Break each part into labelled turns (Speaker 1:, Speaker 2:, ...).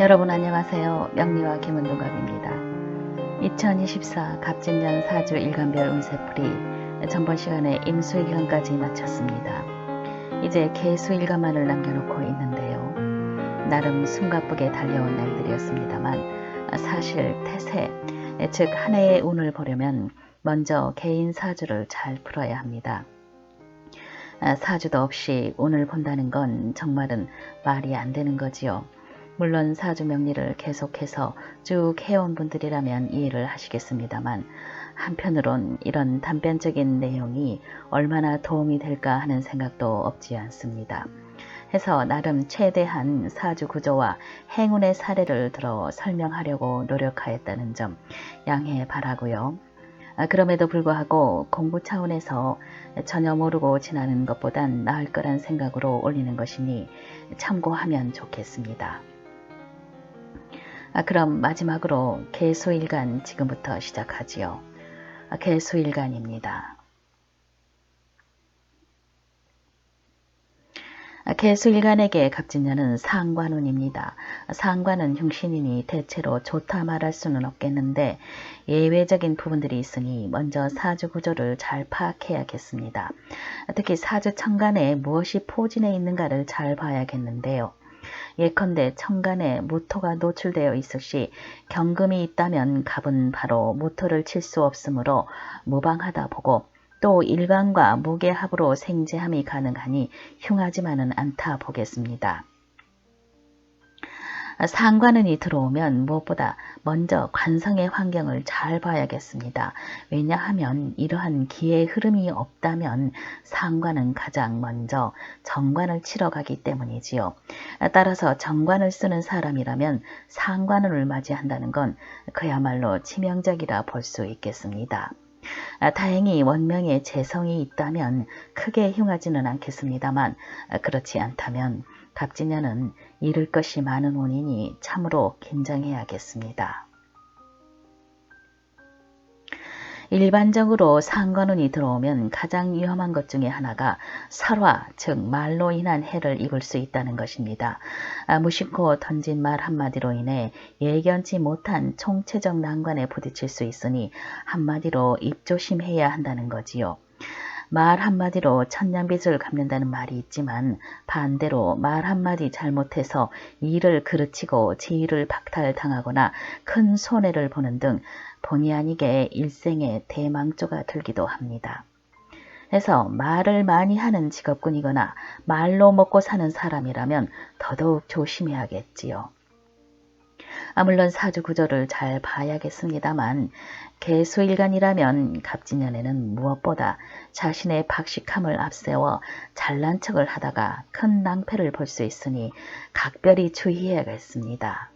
Speaker 1: 여러분 안녕하세요. 명리와 김은동갑입니다. 2024 갑진년 사주 일간별 운세풀이 전번 시간에 임수일간까지 마쳤습니다. 이제 개수일간만을 남겨놓고 있는데요. 나름 숨가쁘게 달려온 날들이었습니다만 사실 태세, 즉 한 해의 운을 보려면 먼저 개인 사주를 잘 풀어야 합니다. 사주도 없이 운을 본다는 건 정말은 말이 안 되는 거지요. 물론 사주 명리를 계속해서 쭉 해온 분들이라면 이해를 하시겠습니다만 한편으론 이런 단편적인 내용이 얼마나 도움이 될까 하는 생각도 없지 않습니다. 해서 나름 최대한 사주 구조와 행운의 사례를 들어 설명하려고 노력하였다는 점 양해 바라고요. 그럼에도 불구하고 공부 차원에서 전혀 모르고 지나는 것보단 나을 거란 생각으로 올리는 것이니 참고하면 좋겠습니다. 그럼 마지막으로 개수일간 지금부터 시작하지요. 개수일간입니다. 개수일간에게 갑진년은 상관운입니다. 상관은 흉신이니 대체로 좋다 말할 수는 없겠는데 예외적인 부분들이 있으니 먼저 사주 구조를 잘 파악해야겠습니다. 특히 사주 천간에 무엇이 포진해 있는가를 잘 봐야겠는데요. 예컨대 천간에 무토가 노출되어 있을 시 경금이 있다면 갑은 바로 무토를 칠 수 없으므로 무방하다 보고 또 일간과 무게합으로 생재함이 가능하니 흉하지만은 않다 보겠습니다. 상관운이 들어오면 무엇보다 먼저 관성의 환경을 잘 봐야겠습니다. 왜냐하면 이러한 기의 흐름이 없다면 상관은 가장 먼저 정관을 치러 가기 때문이지요. 따라서 정관을 쓰는 사람이라면 상관운을 맞이한다는 건 그야말로 치명적이라 볼 수 있겠습니다. 다행히 원명에 재성이 있다면 크게 흉하지는 않겠습니다만 그렇지 않다면 갑진년은 잃을 것이 많은 운이니 참으로 긴장해야겠습니다. 일반적으로 상관운이 들어오면 가장 위험한 것 중에 하나가 설화, 즉 말로 인한 해를 입을 수 있다는 것입니다. 무심코 던진 말 한마디로 인해 예견치 못한 총체적 난관에 부딪힐 수 있으니 한마디로 입조심해야 한다는 거지요. 말 한마디로 천냥빚을 갚는다는 말이 있지만 반대로 말 한마디 잘못해서 일을 그르치고 지위를 박탈당하거나 큰 손해를 보는 등 본의 아니게 일생에 대망조가 들기도 합니다. 해서 말을 많이 하는 직업군이거나 말로 먹고 사는 사람이라면 더더욱 조심해야겠지요. 물론 사주 구조를 잘 봐야겠습니다만 개수일간이라면 갑진년에는 무엇보다 자신의 박식함을 앞세워 잘난 척을 하다가 큰 낭패를 볼 수 있으니 각별히 주의해야겠습니다.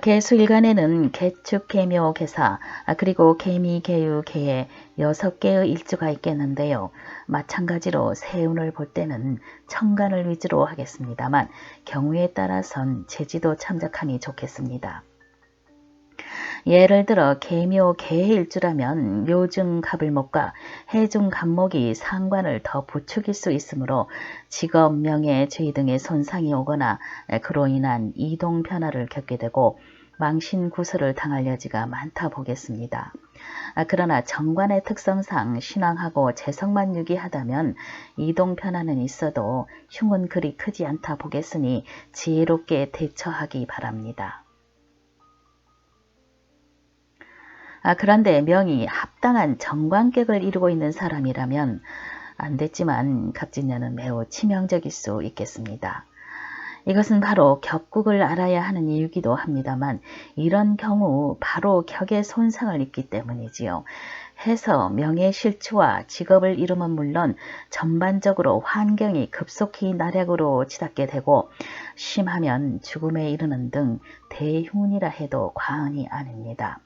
Speaker 1: 개수일간에는 개축, 개묘, 개사, 그리고 개미, 개유, 개해 6개의 일주가 있겠는데요. 마찬가지로 세운을 볼 때는 천간을 위주로 하겠습니다만 경우에 따라선 제지도 참작함이 좋겠습니다. 예를 들어 개묘, 개해 일주라면 묘중 갑을목과 해중 갑목이 상관을 더 부추길 수 있으므로 직업, 명예, 죄 등의 손상이 오거나 그로 인한 이동 변화를 겪게 되고 망신구설을 당할 여지가 많다 보겠습니다. 그러나 정관의 특성상 신앙하고 재성만 유기하다면 이동 변화는 있어도 흉은 그리 크지 않다 보겠으니 지혜롭게 대처하기 바랍니다. 그런데 명이 합당한 정관격을 이루고 있는 사람이라면 안 됐지만 갑진년은 매우 치명적일 수 있겠습니다. 이것은 바로 격국을 알아야 하는 이유기도 합니다만 이런 경우 바로 격의 손상을 입기 때문이지요. 해서 명예 실추와 직업을 잃으면 물론 전반적으로 환경이 급속히 나락으로 치닫게 되고 심하면 죽음에 이르는 등 대흉이라 해도 과언이 아닙니다.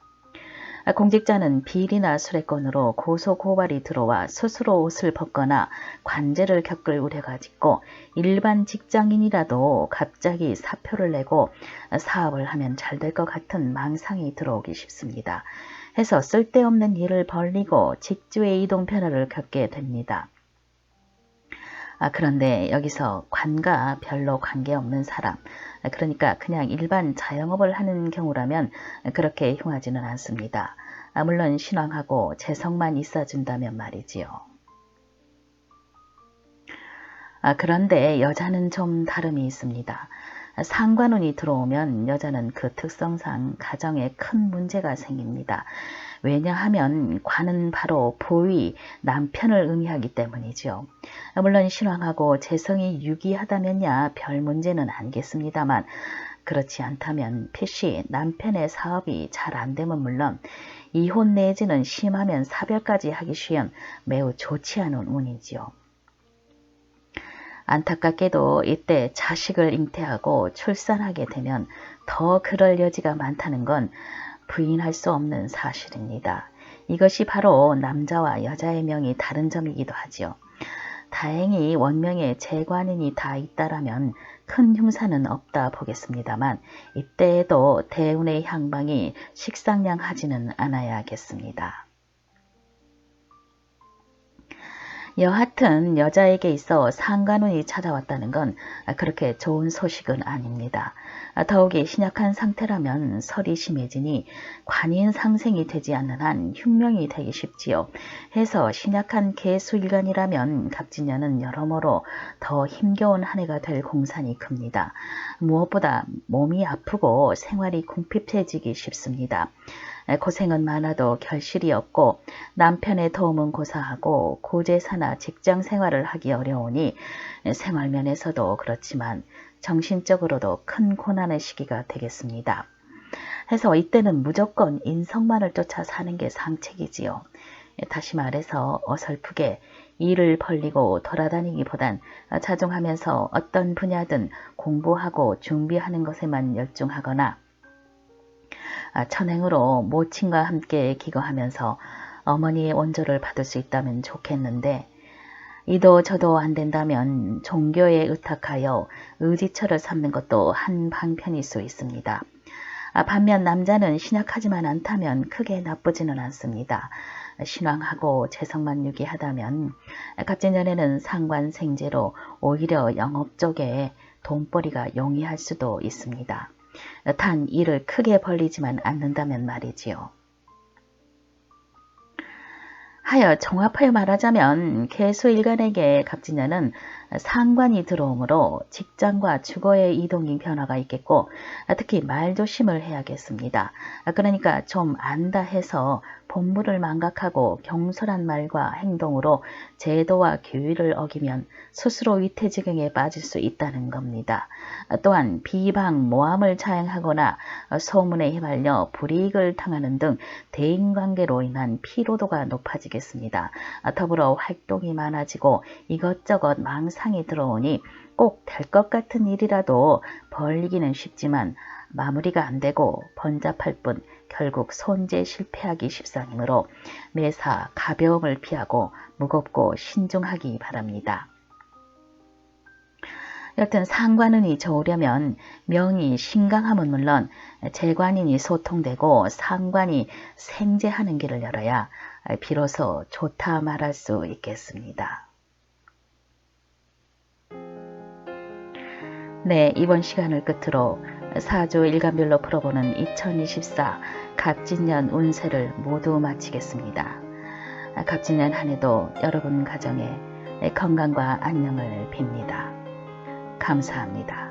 Speaker 1: 공직자는 비리나 수레건으로 고소고발이 들어와 스스로 옷을 벗거나 관제를 겪을 우려가 짙고 일반 직장인이라도 갑자기 사표를 내고 사업을 하면 잘 될 것 같은 망상이 들어오기 쉽습니다. 해서 쓸데없는 일을 벌리고 직주의 이동 변화를 겪게 됩니다. 그런데 여기서 관과 별로 관계없는 사람, 그러니까 그냥 일반 자영업을 하는 경우라면 그렇게 흉하지는 않습니다. 물론 신앙하고 재성만 있어준다면 말이지요. 그런데 여자는 좀 다름이 있습니다. 상관운이 들어오면 여자는 그 특성상 가정에 큰 문제가 생깁니다. 왜냐하면 관은 바로 부위, 남편을 의미하기 때문이죠. 물론 신왕하고 재성이 유기하다면야 별 문제는 아니겠습니다만 그렇지 않다면 필시 남편의 사업이 잘 안되면 물론 이혼 내지는 심하면 사별까지 하기 쉬운 매우 좋지 않은 운이지요. 안타깝게도 이때 자식을 잉태하고 출산하게 되면 더 그럴 여지가 많다는 건 부인할 수 없는 사실입니다. 이것이 바로 남자와 여자의 명이 다른 점이기도 하지요. 다행히 원명에 재관인이 다 있다라면 큰 흉사는 없다 보겠습니다만 이때에도 대운의 향방이 식상양하지는 않아야겠습니다. 여하튼 여자에게 있어 상관운이 찾아왔다는 건 그렇게 좋은 소식은 아닙니다. 더욱이 신약한 상태라면 설이 심해지니 관인 상생이 되지 않는 한 흉명이 되기 쉽지요. 해서 신약한 개수일간이라면 갑진년은 여러모로 더 힘겨운 한 해가 될 공산이 큽니다. 무엇보다 몸이 아프고 생활이 궁핍해지기 쉽습니다. 고생은 많아도 결실이 없고 남편의 도움은 고사하고 고제사나 직장 생활을 하기 어려우니 생활면에서도 그렇지만 정신적으로도 큰 고난의 시기가 되겠습니다. 해서 이때는 무조건 인성만을 쫓아 사는 게 상책이지요. 다시 말해서 어설프게 일을 벌리고 돌아다니기보단 자중하면서 어떤 분야든 공부하고 준비하는 것에만 열중하거나 천행으로 모친과 함께 기거하면서 어머니의 원조를 받을 수 있다면 좋겠는데 이도 저도 안 된다면 종교에 의탁하여 의지처를 삼는 것도 한 방편일 수 있습니다. 반면 남자는 신약하지만 않다면 크게 나쁘지는 않습니다. 신왕하고 재성만 유기하다면 갑진년에는 상관생제로 오히려 영업 쪽에 돈벌이가 용이할 수도 있습니다. 단 일을 크게 벌리지만 않는다면 말이지요. 하여 종합하여 말하자면 개수일간에게 갑진년은 상관이 들어오므로 직장과 주거의 이동이 변화가 있겠고 특히 말조심을 해야겠습니다. 그러니까 좀 안다 해서 본분을 망각하고 경솔한 말과 행동으로 제도와 규율을 어기면 스스로 위태지경에 빠질 수 있다는 겁니다. 또한 비방, 모함을 자행하거나 소문에 휘말려 불이익을 당하는 등 대인관계로 인한 피로도가 높아지겠습니다. 더불어 활동이 많아지고 이것저것 망상이 들어오니 꼭 될 것 같은 일이라도 벌리기는 쉽지만 마무리가 안 되고 번잡할 뿐 결국 손재 실패하기 십상이므로 매사 가벼움을 피하고 무겁고 신중하기 바랍니다. 여튼 상관운이 좋으려면 명이 신강함은 물론 재관인이 소통되고 상관이 생재하는 길을 열어야 비로소 좋다 말할 수 있겠습니다. 네, 이번 시간을 끝으로 사주 일간별로 풀어보는 2024 갑진년 운세를 모두 마치겠습니다. 갑진년 한 해도 여러분 가정에 건강과 안녕을 빕니다. 감사합니다.